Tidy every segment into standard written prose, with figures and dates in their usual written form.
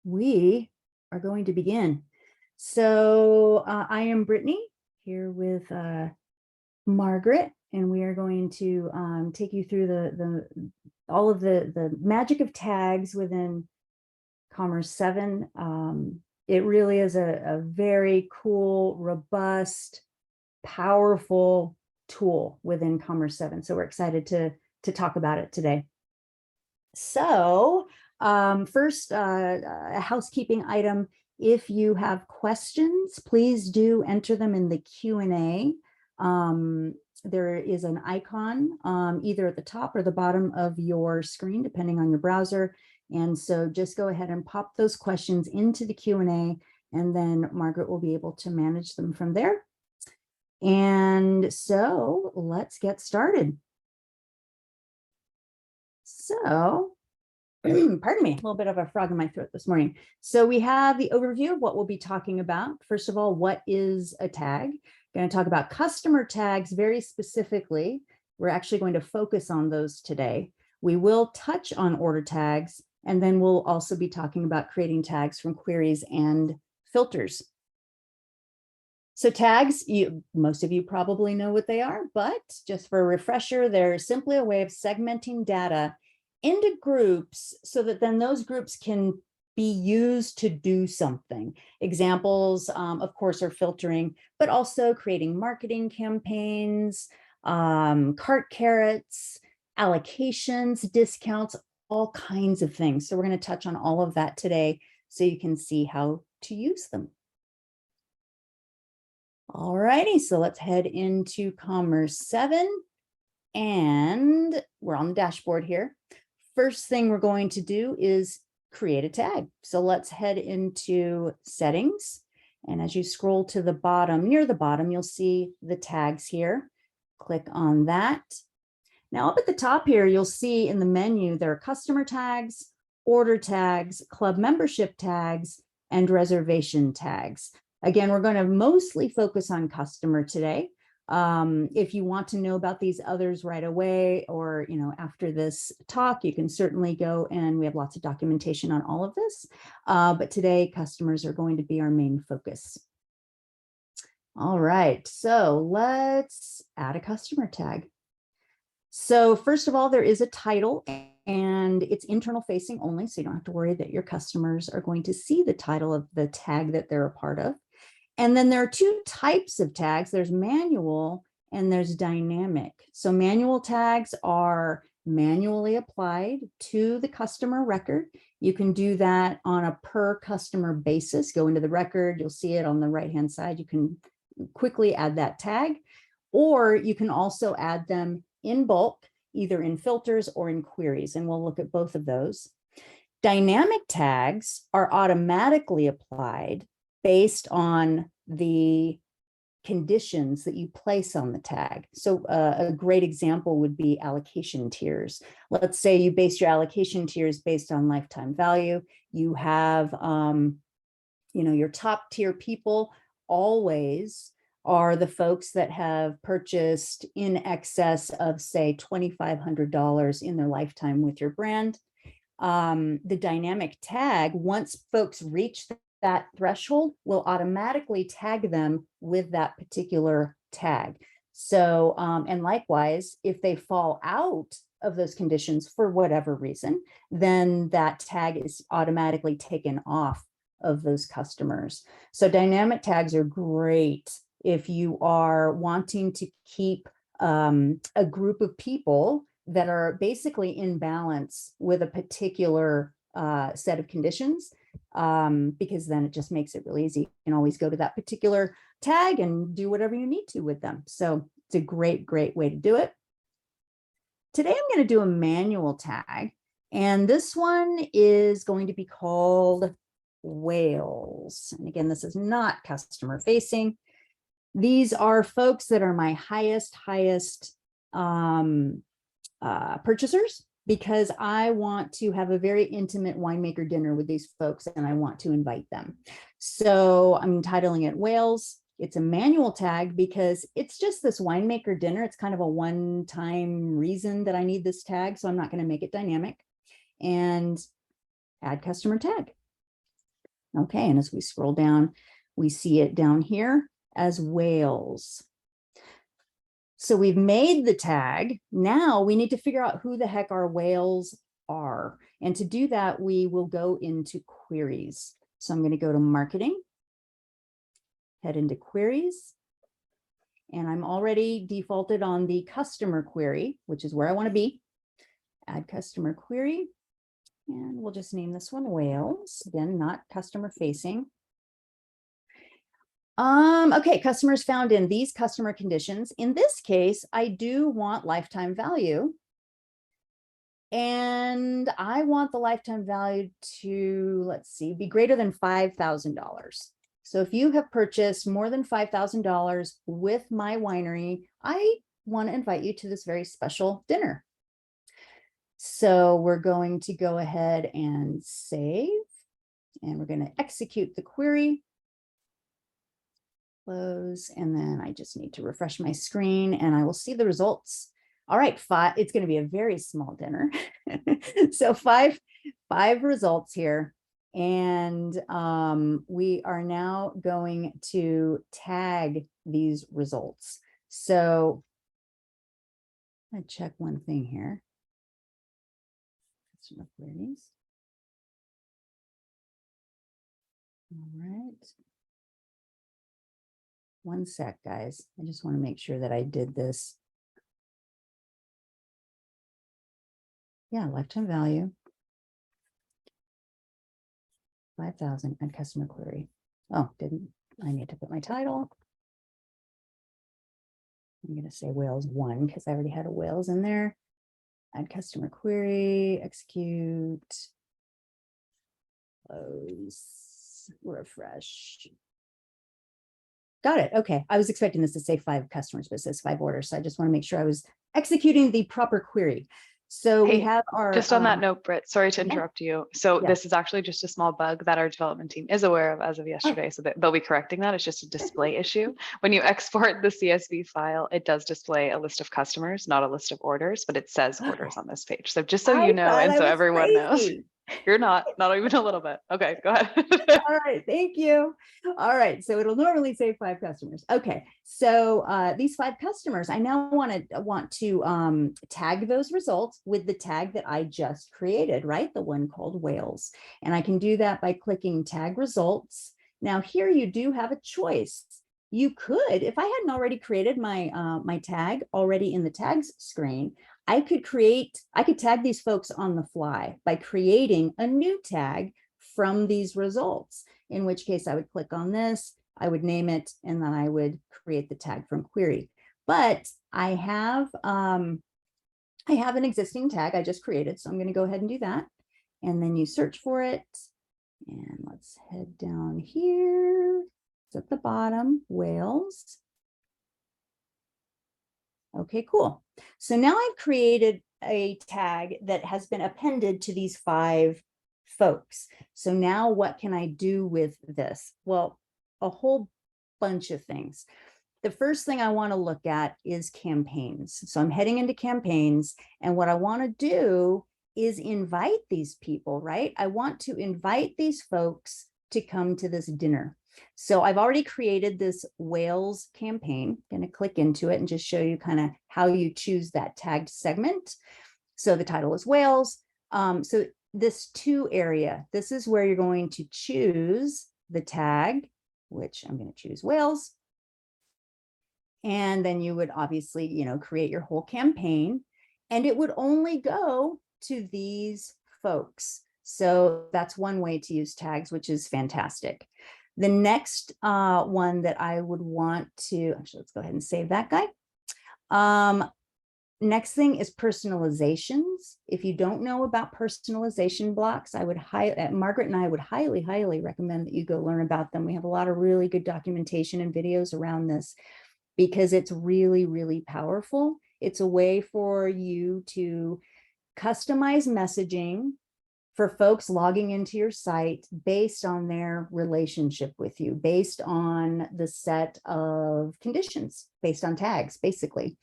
we are going to begin. So I am Brittany here with Margaret, and we are going to take you through all of the magic of tags within Commerce7. It really is a very cool, robust, powerful tool within Commerce7. So we're excited to talk about it today. So first, a housekeeping item. If you have questions, please do enter them in the Q&A. There is an icon either at the top or the bottom of your screen, depending on your browser. And so just go ahead and pop those questions into the Q&A, and then Margaret will be able to manage them from there. And so let's get started. So, pardon me, a little bit of a frog in my throat this morning. So we have the overview of what we'll be talking about. First of all, what is a tag? Going to talk about customer tags very specifically. We're actually going to focus on those today. We will touch on order tags, and then we'll also be talking about creating tags from queries and filters. So tags, most of you probably know what they are, but just for a refresher, they're simply a way of segmenting data into groups so that then those groups can be used to do something. Examples, of course, are filtering, but also creating marketing campaigns, cart carrots, allocations, discounts, all kinds of things. So we're going to touch on all of that today so you can see how to use them. All righty, so let's head into Commerce7, and we're on the dashboard here. First thing we're going to do is create a tag. So let's head into settings, and as you scroll to the bottom, near the bottom, you'll see the tags here. Click on that. Now up at the top here, you'll see in the menu there are customer tags, order tags, club membership tags, and reservation tags. Again, we're going to mostly focus on customer today. If you want to know about these others right away, or after this talk, you can certainly go, and we have lots of documentation on all of this. But today, customers are going to be our main focus. All right, so let's add a customer tag. So first of all, there is a title, and it's internal facing only, so you don't have to worry that your customers are going to see the title of the tag that they're a part of. And then there are two types of tags. There's manual and there's dynamic. So manual tags are manually applied to the customer record. You can do that on a per customer basis. Go into the record, you'll see it on the right-hand side. You can quickly add that tag, or you can also add them in bulk, either in filters or in queries. And we'll look at both of those. Dynamic tags are automatically applied based on the conditions that you place on the tag. So a great example would be allocation tiers. Let's say you base your allocation tiers based on lifetime value. You have, your top tier people always are the folks that have purchased in excess of, say, $2,500 in their lifetime with your brand. The dynamic tag, once folks reach that threshold, will automatically tag them with that particular tag. So, and likewise, if they fall out of those conditions for whatever reason, then that tag is automatically taken off of those customers. So dynamic tags are great if you are wanting to keep a group of people that are basically in balance with a particular set of conditions, because then it just makes it really easy. You can always go to that particular tag and do whatever you need to with them. So it's a great way to do it. Today, I'm going to do a manual tag, and this one is going to be called whales. And again, this is not customer facing. These are folks that are my highest purchasers, because I want to have a very intimate winemaker dinner with these folks, and I want to invite them. So I'm titling it Whales. It's a manual tag because it's just this winemaker dinner. It's kind of a one-time reason that I need this tag, so I'm not going to make it dynamic. And add customer tag. Okay, and as we scroll down, we see it down here as whales. So we've made the tag. Now we need to figure out who the heck our whales are. And to do that, we will go into queries. So I'm going to go to marketing, head into queries, and I'm already defaulted on the customer query, which is where I want to be. Add customer query, and we'll just name this one whales. Again, not customer facing. Okay, customers found in these customer conditions. In this case, I do want lifetime value. And I want the lifetime value to, let's see, be greater than $5,000. So if you have purchased more than $5,000 with my winery, I want to invite you to this very special dinner. So we're going to go ahead and save, and we're going to execute the query. Close, and then I just need to refresh my screen and I will see the results. All right, it's going to be a very small dinner. So five results here. And we are now going to tag these results. So I'm going to check one thing here. Customer queries. All right. One sec, guys. I just want to make sure that I did this. Yeah, lifetime value. 5,000 and customer query. Oh, didn't I need to put my title? I'm going to say whales 1 because I already had a whales in there. Add customer query, execute, close, refresh. Got it. Okay. I was expecting this to say 5 customers, but it says 5 orders. So I just want to make sure I was executing the proper query. So we have our just on that note, Britt, sorry to interrupt you. So this is actually just a small bug that our development team is aware of as of yesterday. So that they'll be correcting that. It's just a display issue. When you export the CSV file, it does display a list of customers, not a list of orders, but it says orders on this page. So just so you know, and so everyone knows. You're not even a little bit. Okay, go ahead. All right, thank you. All right, so it'll normally say 5 customers. Okay, so these 5 customers, I now want to tag those results with the tag that I just created, right? The one called whales. And I can do that by clicking tag results. Now here you do have a choice. You could, if I hadn't already created my my tag already in the tags screen, I could tag these folks on the fly by creating a new tag from these results, in which case I would click on this, I would name it, and then I would create the tag from query. But I have an existing tag I just created, so I'm going to go ahead and do that. And then you search for it, and let's head down here. It's at the bottom, whales. Okay, cool. So now I've created a tag that has been appended to these 5 folks. So now what can I do with this? Well, a whole bunch of things. The first thing I want to look at is campaigns. So I'm heading into campaigns, and what I want to do is invite these people, right? I want to invite these folks to come to this dinner. So I've already created this whales campaign. I'm going to click into it and just show you kind of how you choose that tagged segment. So the title is whales. So this to area, this is where you're going to choose the tag, which I'm going to choose whales. And then you would obviously, create your whole campaign, and it would only go to these folks. So that's one way to use tags, which is fantastic. The next one that I would want to, actually, let's go ahead and save that guy. Next thing is personalizations. If you don't know about personalization blocks, Margaret and I would highly, highly recommend that you go learn about them. We have a lot of really good documentation and videos around this because it's really, really powerful. It's a way for you to customize messaging for folks logging into your site based on their relationship with you, based on the set of conditions, based on tags, basically.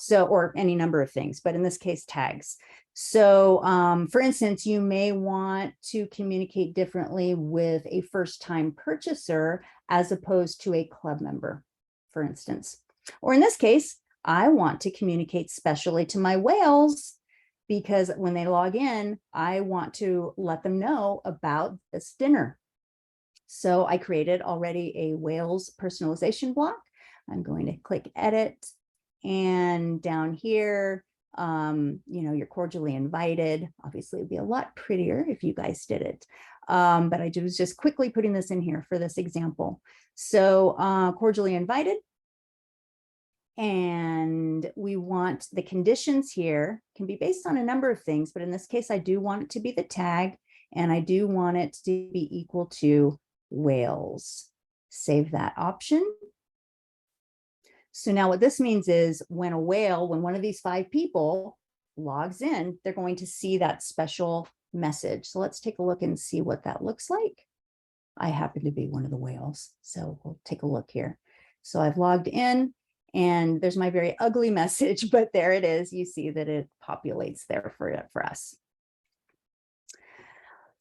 So, or any number of things, but in this case, tags. So for instance, you may want to communicate differently with a first-time purchaser as opposed to a club member, for instance. Or in this case, I want to communicate specially to my whales because when they log in, I want to let them know about this dinner. So I created already a whales personalization block. I'm going to click edit, and down here, you're cordially invited. Obviously, it'd be a lot prettier if you guys did it. But I was just quickly putting this in here for this example. So cordially invited. And we want the conditions here can be based on a number of things, but in this case, I do want it to be the tag, and I do want it to be equal to whales. Save that option. So now what this means is when one of these 5 people logs in, they're going to see that special message. So let's take a look and see what that looks like. I happen to be one of the whales, so we'll take a look here. So I've logged in, and there's my very ugly message, but there it is. You see that it populates there for us.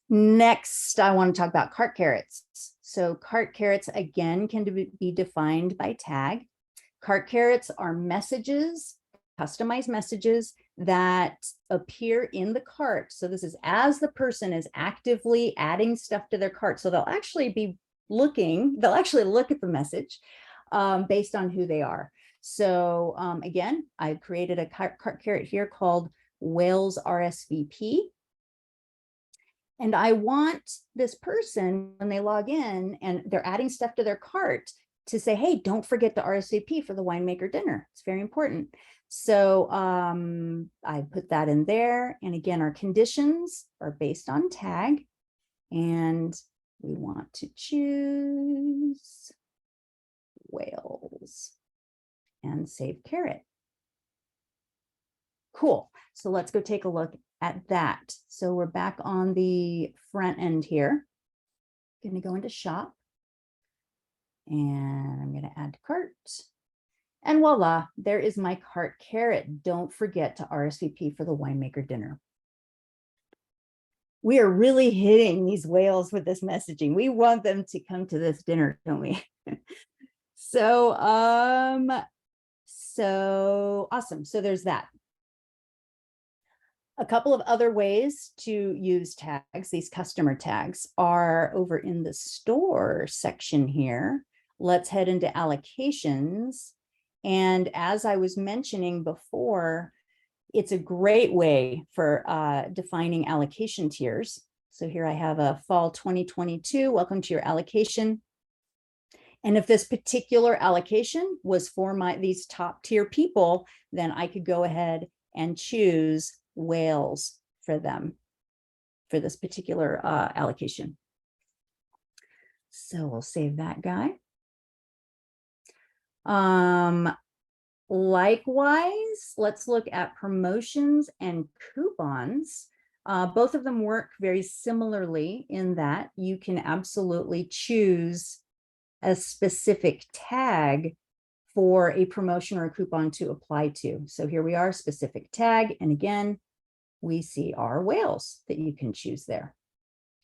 Next, I want to talk about cart carrots. So cart carrots, again, can be defined by tag. Cart carrots are messages, customized messages that appear in the cart. So this is as the person is actively adding stuff to their cart. So they'll actually look at the message based on who they are. So again, I've created a cart carrot here called Whales RSVP. And I want this person, when they log in and they're adding stuff to their cart, to say, hey, don't forget to RSVP for the winemaker dinner. It's very important. So I put that in there. And again, our conditions are based on tag. And we want to choose whales and save carrot. Cool. So let's go take a look at that. So we're back on the front end here. Going to go into shop. And I'm going to add to cart. And voila, there is my cart carrot. Don't forget to RSVP for the winemaker dinner. We are really hitting these whales with this messaging. We want them to come to this dinner, don't we? So awesome. So there's that. A couple of other ways to use tags, these customer tags, are over in the store section here. Let's head into allocations. And as I was mentioning before, it's a great way for defining allocation tiers. So here I have a fall 2022, welcome to your allocation. And if this particular allocation was for these top tier people, then I could go ahead and choose whales for them for this particular allocation. So we'll save that guy. Likewise, let's look at promotions and coupons. Both of them work very similarly in that you can absolutely choose a specific tag for a promotion or a coupon to apply to. So here we are, specific tag. And again, we see our whales that you can choose there.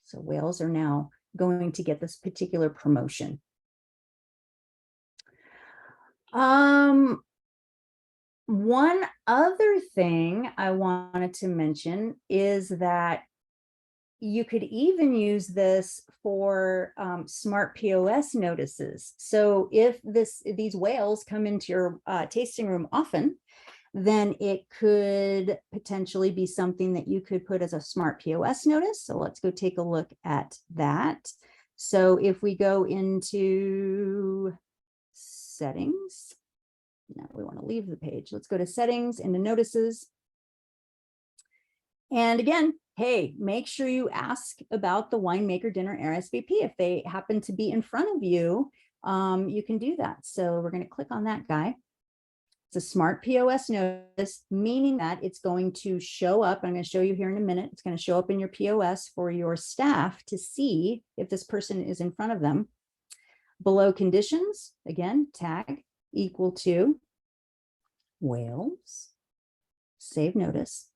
So whales are now going to get this particular promotion. One other thing I wanted to mention is that you could even use this for smart POS notices. So if these whales come into your tasting room often, then it could potentially be something that you could put as a smart POS notice. So let's go take a look at that. So if we go into settings, no, we want to leave the page. Let's go to settings, into notices. And again, hey, make sure you ask about the winemaker dinner RSVP. If they happen to be in front of you, you can do that. So we're going to click on that guy. It's a smart POS notice, meaning that it's going to show up. I'm going to show you here in a minute. It's going to show up in your POS for your staff to see if this person is in front of them. Below conditions, again, tag equal to whales, save notice.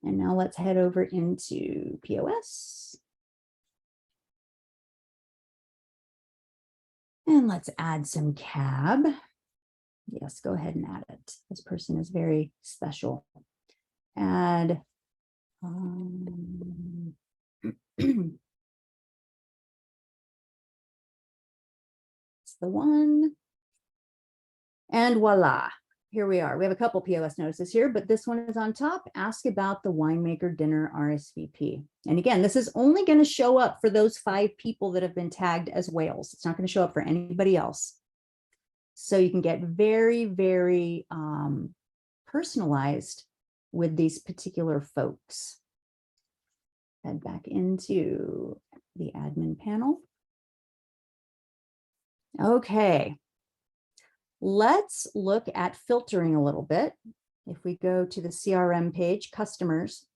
And now let's head over into POS. And let's add some cab. Yes, go ahead and add it. This person is very special. Add. It's the one. And voila, here we are. We have a couple POS notices here, but this one is on top. Ask about the winemaker dinner RSVP. And again, this is only going to show up for those 5 people that have been tagged as whales. It's not going to show up for anybody else. So you can get very, very personalized with these particular folks. Head back into the admin panel. Okay. Let's look at filtering a little bit. If we go to the CRM page, customers,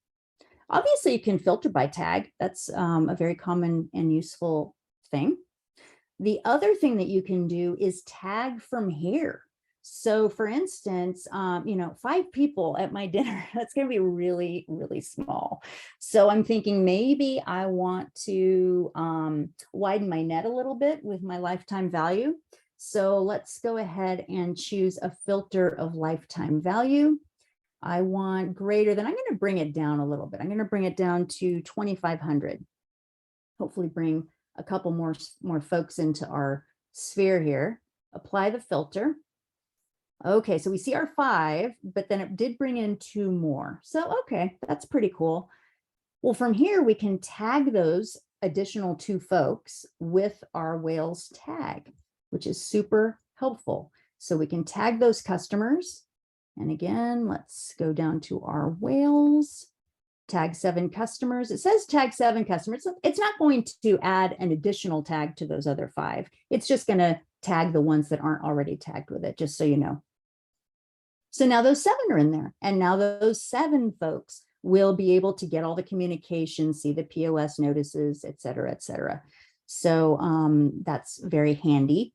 obviously you can filter by tag. That's a very common and useful thing. The other thing that you can do is tag from here. So for instance, 5 people at my dinner, that's going to be really, really small. So I'm thinking maybe I want to widen my net a little bit with my lifetime value. So let's go ahead and choose a filter of lifetime value. I want greater than, I'm going to bring it down a little bit. I'm going to bring it down to 2,500. Hopefully bring a couple more folks into our sphere here. Apply the filter. Okay, so we see our 5, but then it did bring in 2 more. So, okay, that's pretty cool. Well, from here, we can tag those additional 2 folks with our whales tag, which is super helpful. So we can tag those customers. And again, let's go down to our whales, tag 7 customers. It says tag 7 customers. It's not going to add an additional tag to those other 5. It's just going to tag the ones that aren't already tagged with it, just so you know. So now those 7 are in there. And now those 7 folks will be able to get all the communication, see the POS notices, et cetera, et cetera. So that's very handy.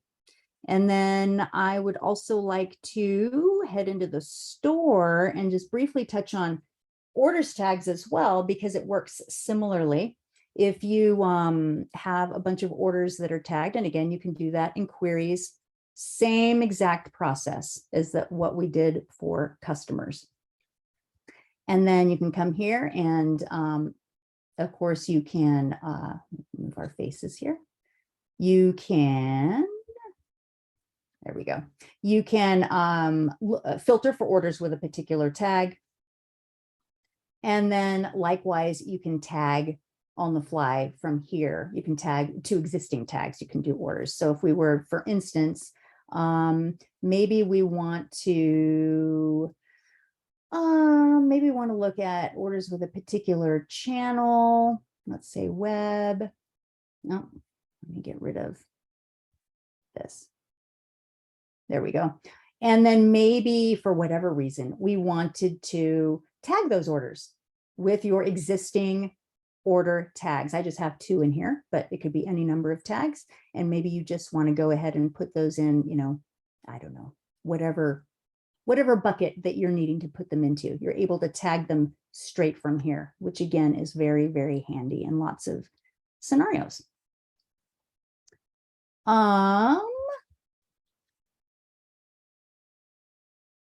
And then I would also like to head into the store and just briefly touch on orders tags as well, because it works similarly. If you have a bunch of orders that are tagged, and again, you can do that in queries, same exact process as what we did for customers. And then you can come here and of course you can move our faces here. You can, there we go. You can filter for orders with a particular tag. And then likewise, you can tag on the fly from here. You can tag 2 existing tags. You can do orders. So if we were, for instance, maybe we want to look at orders with a particular channel. Let's say web. No, let me get rid of this. There we go. And then maybe for whatever reason, we wanted to tag those orders with your existing order tags. I just have 2 in here, but it could be any number of tags. And maybe you just want to go ahead and put those in, I don't know, whatever bucket that you're needing to put them into. You're able to tag them straight from here, which again is very, very handy in lots of scenarios.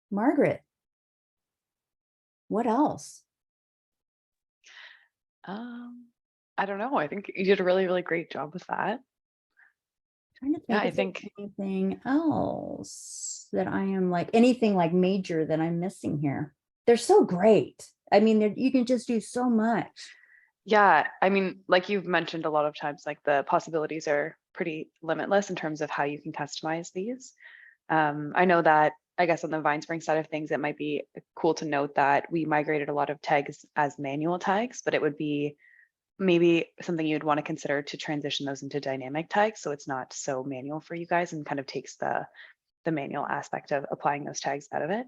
Margaret, what else? I don't know. I think you did a really, really great job with that. Trying to think if there's anything else that I am anything major that I'm missing here. They're so great. I mean, you can just do so much. Yeah, I mean, like you've mentioned a lot of times, the possibilities are pretty limitless in terms of how you can customize these. I know that, I guess on the VineSpring side of things, it might be cool to note that we migrated a lot of tags as manual tags, but it would be maybe something you'd want to consider to transition those into dynamic tags, so it's not so manual for you guys and kind of takes the manual aspect of applying those tags out of it.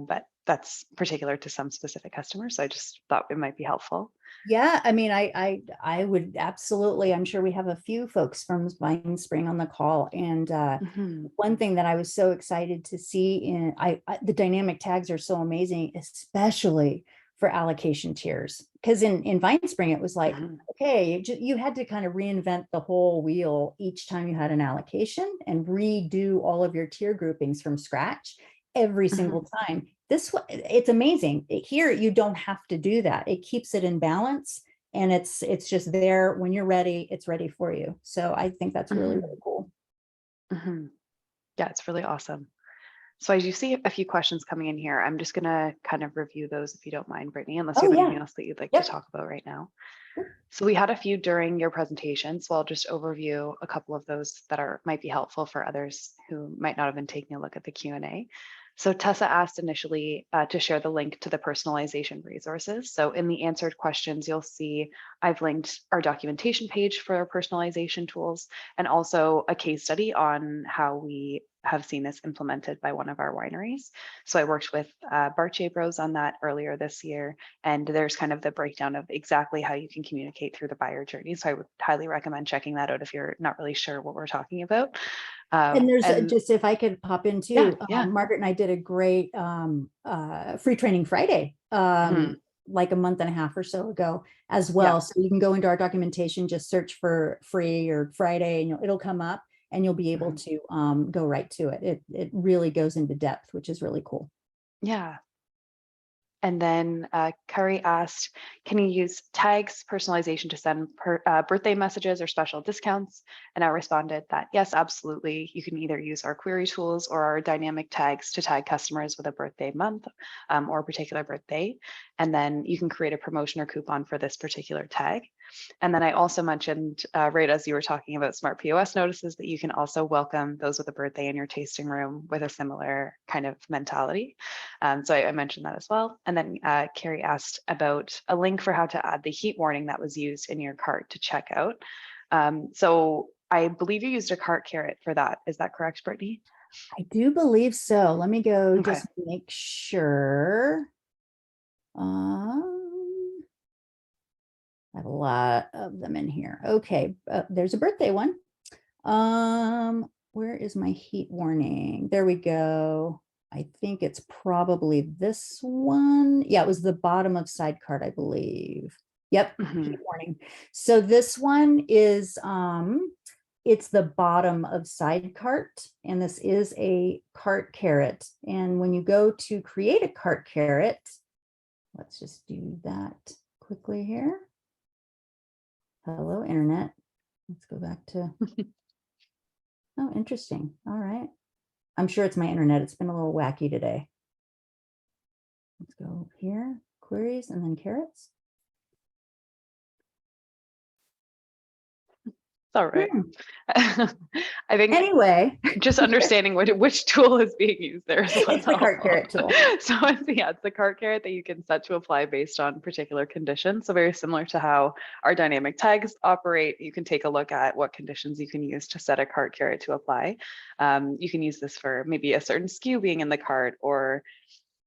but that's particular to some specific customers. So I just thought it might be helpful. Yeah, I mean, I would absolutely, I'm sure we have a few folks from Vine Spring on the call. And one thing that I was so excited to see in the dynamic tags are so amazing, especially for allocation tiers. Because in Vine Spring, it was like, okay, you had to kind of reinvent the whole wheel each time you had an allocation and redo all of your tier groupings from scratch every single time. This one, it's amazing. Here, you don't have to do that. It keeps it in balance, and it's just there when you're ready. It's ready for you. So I think that's really, really cool. Yeah, it's really awesome. So I do see a few questions coming in here. I'm just gonna kind of review those if you don't mind, Brittany, unless you Oh, have yeah. anything else that you'd like to talk about right now. So we had a few during your presentation, so I'll just overview a couple of those that might be helpful for others who might not have been taking a look at the Q&A. So Tessa asked initially to share the link to the personalization resources. So in the answered questions, you'll see I've linked our documentation page for our personalization tools, and also a case study on how we have seen this implemented by one of our wineries. So I worked with Barche Bros on that earlier this year, and there's kind of the breakdown of exactly how you can communicate through the buyer journey. So I would highly recommend checking that out if you're not really sure what we're talking about. And there's just, if I could pop in too, Margaret and I did a great free training Friday, like a month and a half or so ago as well. So you can go into our documentation, just search for free or Friday, and it'll come up, and you'll be able to go right to it. It really goes into depth, which is really cool. Yeah. And then Curry asked, can you use tags personalization to send birthday messages or special discounts? And I responded that yes, absolutely. You can either use our query tools or our dynamic tags to tag customers with a birthday month or a particular birthday. And then you can create a promotion or coupon for this particular tag. And then I also mentioned, right as you were talking about smart POS notices, that you can also welcome those with a birthday in your tasting room with a similar kind of mentality. So I mentioned that as well. And then Carrie asked about a link for how to add the heat warning that was used in your cart to check out. So I believe you used a cart carrot for that. Is that correct, Brittany? I do believe so. Let me go just make sure. I have a lot of them in here. Okay, there's a birthday one. Where is my heat warning? There we go. I think it's probably this one. Yeah, it was the bottom of side card, I believe. Yep, heat warning. So this one is it's the bottom of side cart, and this is a cart carrot. And when you go to create a cart carrot, let's just do that quickly here. Hello, internet. Let's go back to. Oh, interesting. All right. I'm sure it's my internet. It's been a little wacky today. Let's go here, queries, and then carrots. All right. I think anyway, just understanding which tool is being used there as well. It's the cart carrot tool. So it's the cart carrot that you can set to apply based on particular conditions. So very similar to how our dynamic tags operate, you can take a look at what conditions you can use to set a cart carrot to apply. You can use this for maybe a certain SKU being in the cart or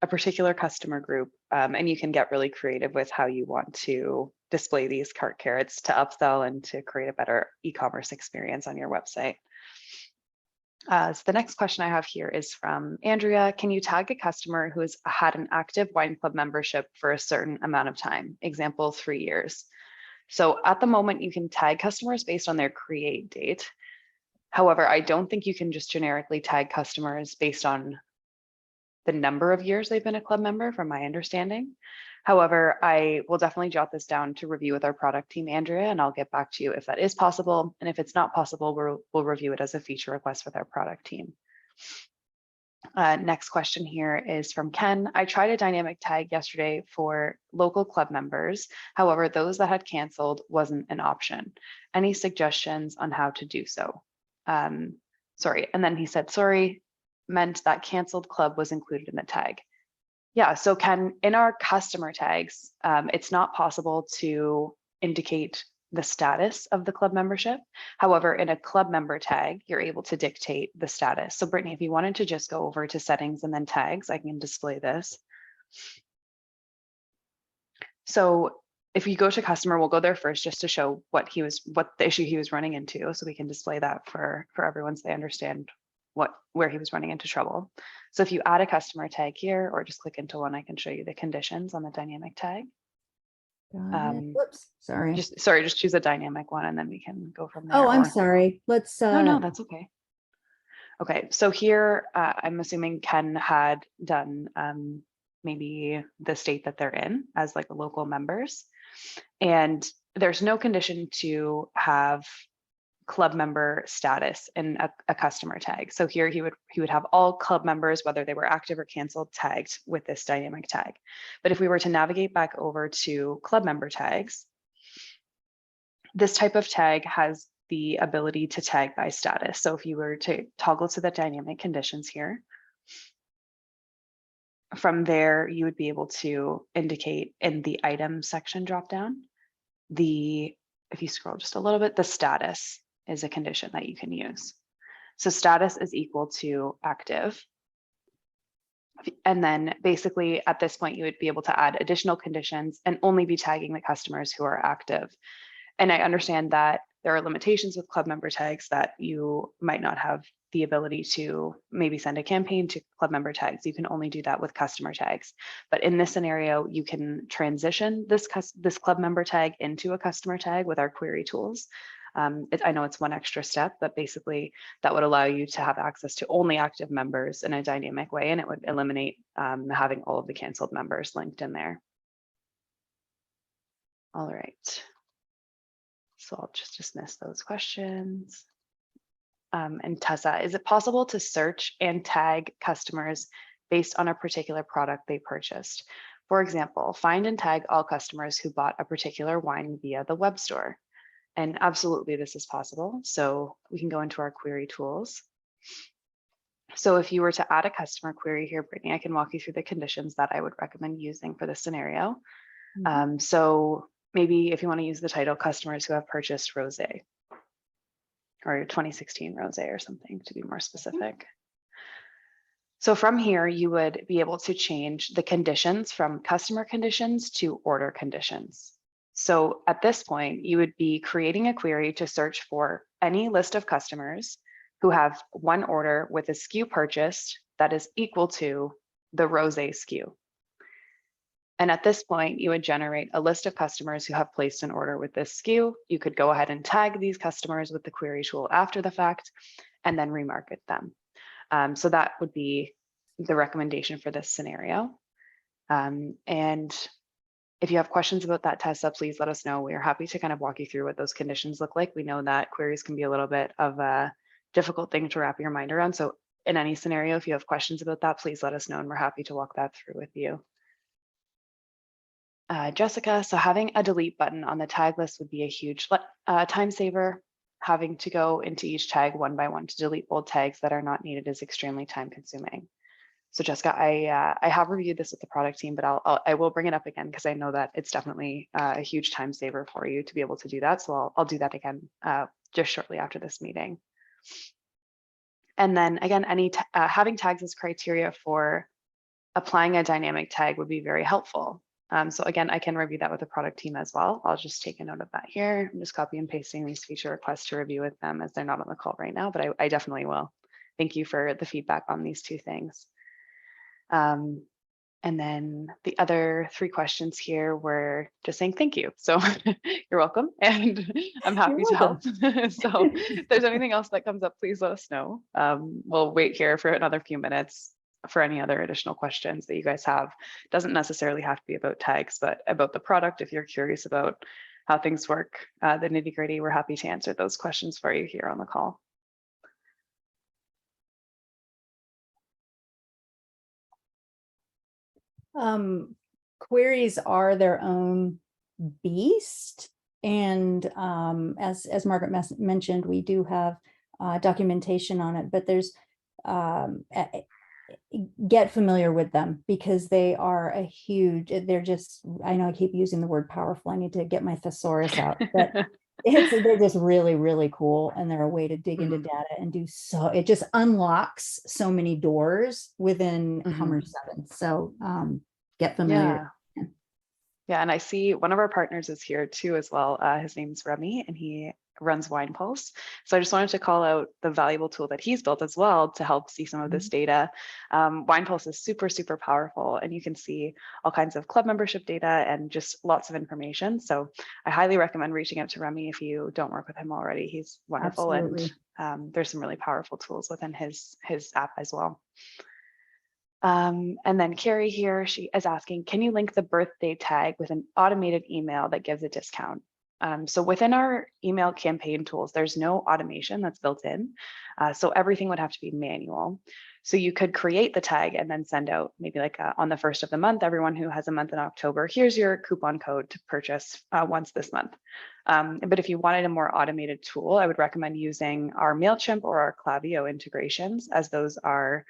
a particular customer group, and you can get really creative with how you want to display these cart carrots to upsell and to create a better e-commerce experience on your website. So the next question I have here is from Andrea. Can you tag a customer who has had an active wine club membership for a certain amount of time? Example, 3 years. So at the moment, you can tag customers based on their create date. However, I don't think you can just generically tag customers based on the number of years they've been a club member, from my understanding. However, I will definitely jot this down to review with our product team, Andrea, and I'll get back to you if that is possible. And if it's not possible, we'll review it as a feature request with our product team. Next question here is from Ken. I tried a dynamic tag yesterday for local club members. However, those that had canceled wasn't an option. Any suggestions on how to do so? Sorry. And then he said, sorry, meant that canceled club was included in the tag. Yeah, so Ken, in our customer tags, it's not possible to indicate the status of the club membership. However, in a club member tag, you're able to dictate the status. So Brittany, if you wanted to just go over to settings and then tags, I can display this. So if you go to customer, we'll go there first just to show what the issue he was running into, so we can display that for everyone so they understand where he was running into trouble. So if you add a customer tag here, or just click into one, I can show you the conditions on the dynamic tag. Whoops, sorry. Just choose a dynamic one and then we can go from there. Oh, I'm sorry. Let's No, that's okay. Okay, so here I'm assuming Ken had done maybe the state that they're in as like local members, and there's no condition to have club member status in a customer tag. So here he would have all club members, whether they were active or canceled, tagged with this dynamic tag. But if we were to navigate back over to club member tags, this type of tag has the ability to tag by status. So if you were to toggle to the dynamic conditions here, from there, you would be able to indicate in the item section dropdown, if you scroll just a little bit, the status is a condition that you can use. So status is equal to active. And then basically at this point, you would be able to add additional conditions and only be tagging the customers who are active. And I understand that there are limitations with club member tags, that you might not have the ability to maybe send a campaign to club member tags. You can only do that with customer tags. But in this scenario, you can transition this club member tag into a customer tag with our query tools. I know it's one extra step, but basically that would allow you to have access to only active members in a dynamic way, and it would eliminate having all of the canceled members linked in there. All right. So I'll just dismiss those questions. And Tessa, is it possible to search and tag customers based on a particular product they purchased? For example, find and tag all customers who bought a particular wine via the web store. And absolutely, this is possible. So we can go into our query tools. So if you were to add a customer query here, Brittany, I can walk you through the conditions that I would recommend using for this scenario. So maybe if you want to use the title, customers who have purchased rosé, or 2016 rosé or something to be more specific. So from here, you would be able to change the conditions from customer conditions to order conditions. So at this point, you would be creating a query to search for any list of customers who have one order with a SKU purchased that is equal to the rosé SKU. And at this point, you would generate a list of customers who have placed an order with this SKU. You could go ahead and tag these customers with the query tool after the fact, and then remarket them. So that would be the recommendation for this scenario. And if you have questions about that, Tessa, please let us know. We are happy to kind of walk you through what those conditions look like. We know that queries can be a little bit of a difficult thing to wrap your mind around. So in any scenario, if you have questions about that, please let us know, and we're happy to walk that through with you. Jessica, so having a delete button on the tag list would be a huge time saver. Having to go into each tag one by one to delete old tags that are not needed is extremely time consuming. So Jessica, I have reviewed this with the product team, but I will bring it up again because I know that it's definitely a huge time saver for you to be able to do that. So I'll do that again just shortly after this meeting. And then again, having tags as criteria for applying a dynamic tag would be very helpful. So again, I can review that with the product team as well. I'll just take a note of that here. I'm just copy and pasting these feature requests to review with them as they're not on the call right now, but I definitely will. Thank you for the feedback on these two things. And then the other three questions here were just saying thank you. So you're welcome, and I'm happy to help. So if there's anything else that comes up, please let us know. We'll wait here for another few minutes for any other additional questions that you guys have. Doesn't necessarily have to be about tags, but about the product. If you're curious about how things work, the nitty-gritty, we're happy to answer those questions for you here on the call. Queries are their own beast. And as Margaret mentioned, we do have documentation on it, but there's get familiar with them because they are they're just, I know I keep using the word powerful. I need to get my thesaurus out, but They're just really, really cool. And they're a way to dig into data and do so, it just unlocks so many doors within Commerce7. So get familiar. Yeah. Yeah, and I see one of our partners is here too as well. His name's Remy, and he runs Wine Pulse. So I just wanted to call out the valuable tool that he's built as well to help see some of this data. Wine Pulse is super, super powerful, and you can see all kinds of club membership data and just lots of information. So I highly recommend reaching out to Remy if you don't work with him already. He's wonderful, Absolutely. and there's some really powerful tools within his app as well. And then Carrie here, she is asking, can you link the birthday tag with an automated email that gives a discount? So within our email campaign tools, there's no automation that's built in. So everything would have to be manual. So you could create the tag and then send out maybe like on the 1st of the month, everyone who has a month in October, here's your coupon code to purchase once this month. But if you wanted a more automated tool, I would recommend using our MailChimp or our Klaviyo integrations, as those are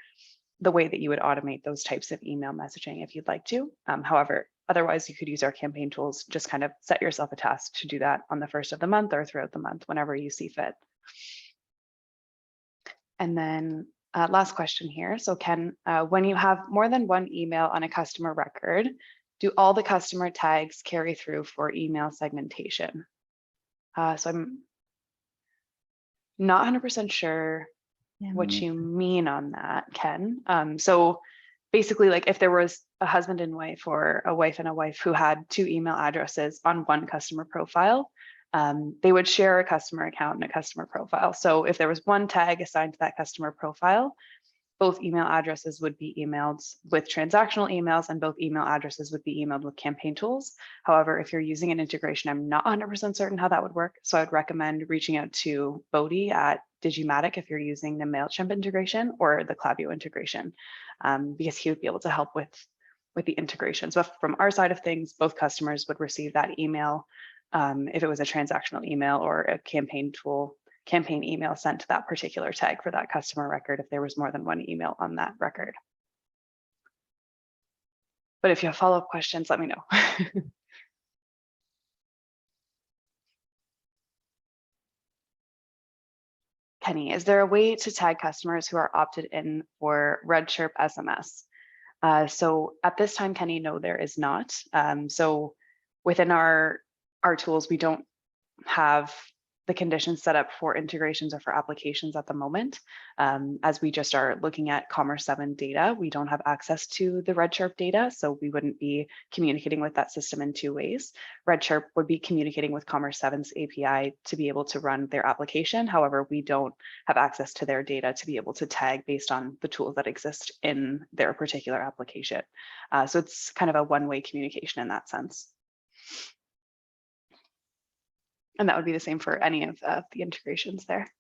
the way that you would automate those types of email messaging if you'd like to. However, otherwise you could use our campaign tools, just kind of set yourself a task to do that on the 1st of the month or throughout the month, whenever you see fit. And then last question here. So Ken, when you have more than one email on a customer record, do all the customer tags carry through for email segmentation? So I'm not 100% sure what you mean on that, Ken. So basically, like if there was a husband and wife or a wife and a wife who had 2 email addresses on one customer profile, they would share a customer account and a customer profile. So if there was one tag assigned to that customer profile, both email addresses would be emailed with transactional emails, and both email addresses would be emailed with campaign tools. However, if you're using an integration, I'm not 100% certain how that would work. So I'd recommend reaching out to Bodhi at Digimatic if you're using the MailChimp integration or the Klaviyo integration, because he would be able to help with the integrations. But from our side of things, both customers would receive that email if it was a transactional email or a campaign email sent to that particular tag for that customer record if there was more than one email on that record. But if you have follow-up questions, let me know. Kenny, is there a way to tag customers who are opted in for Redshirt SMS? So at this time, Kenny, no, there is not. So within our tools, we don't have the conditions set up for integrations or for applications at the moment. As we just are looking at Commerce7 data, we don't have access to the Redshirt data, so we wouldn't be communicating with that system in 2 ways. Redshirt would be communicating with Commerce7's API to be able to run their application. However, we don't have access to their data to be able to tag based on the tools that exist in their particular application. So it's kind of a one-way communication in that sense. And that would be the same for any of the integrations there.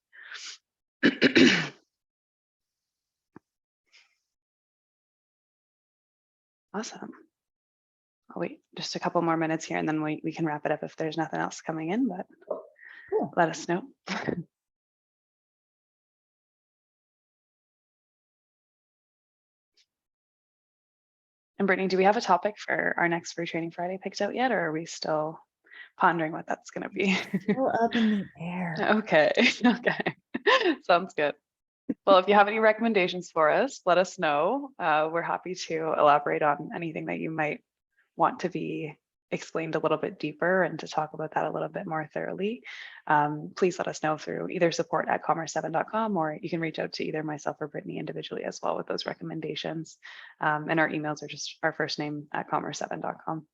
Awesome. I'll wait just a couple more minutes here and then we can wrap it up if there's nothing else coming in, but cool. Let us know. And Brittany, do we have a topic for our next Free Training Friday picked out yet, or are we still pondering what that's going to be? Still up in the air. Okay. Okay. Sounds good. Well, if you have any recommendations for us, let us know. We're happy to elaborate on anything that you might want to be explained a little bit deeper and to talk about that a little bit more thoroughly. Please let us know through either support@commerce7.com, or you can reach out to either myself or Brittany individually as well with those recommendations. And our emails are just our first name at commerce7.com.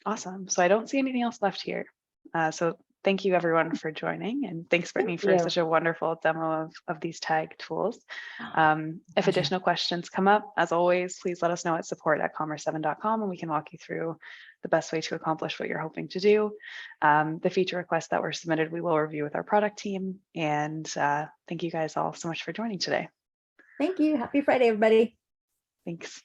Awesome. So I don't see anything else left here. So thank you everyone for joining, and thanks Brittany for such a wonderful demo of these tag tools. If additional questions come up, as always, please let us know at support@commerce7.com and we can walk you through the best way to accomplish what you're hoping to do. The feature requests that were submitted, we will review with our product team. And thank you guys all so much for joining today. Thank you. Happy Friday, everybody. Thanks.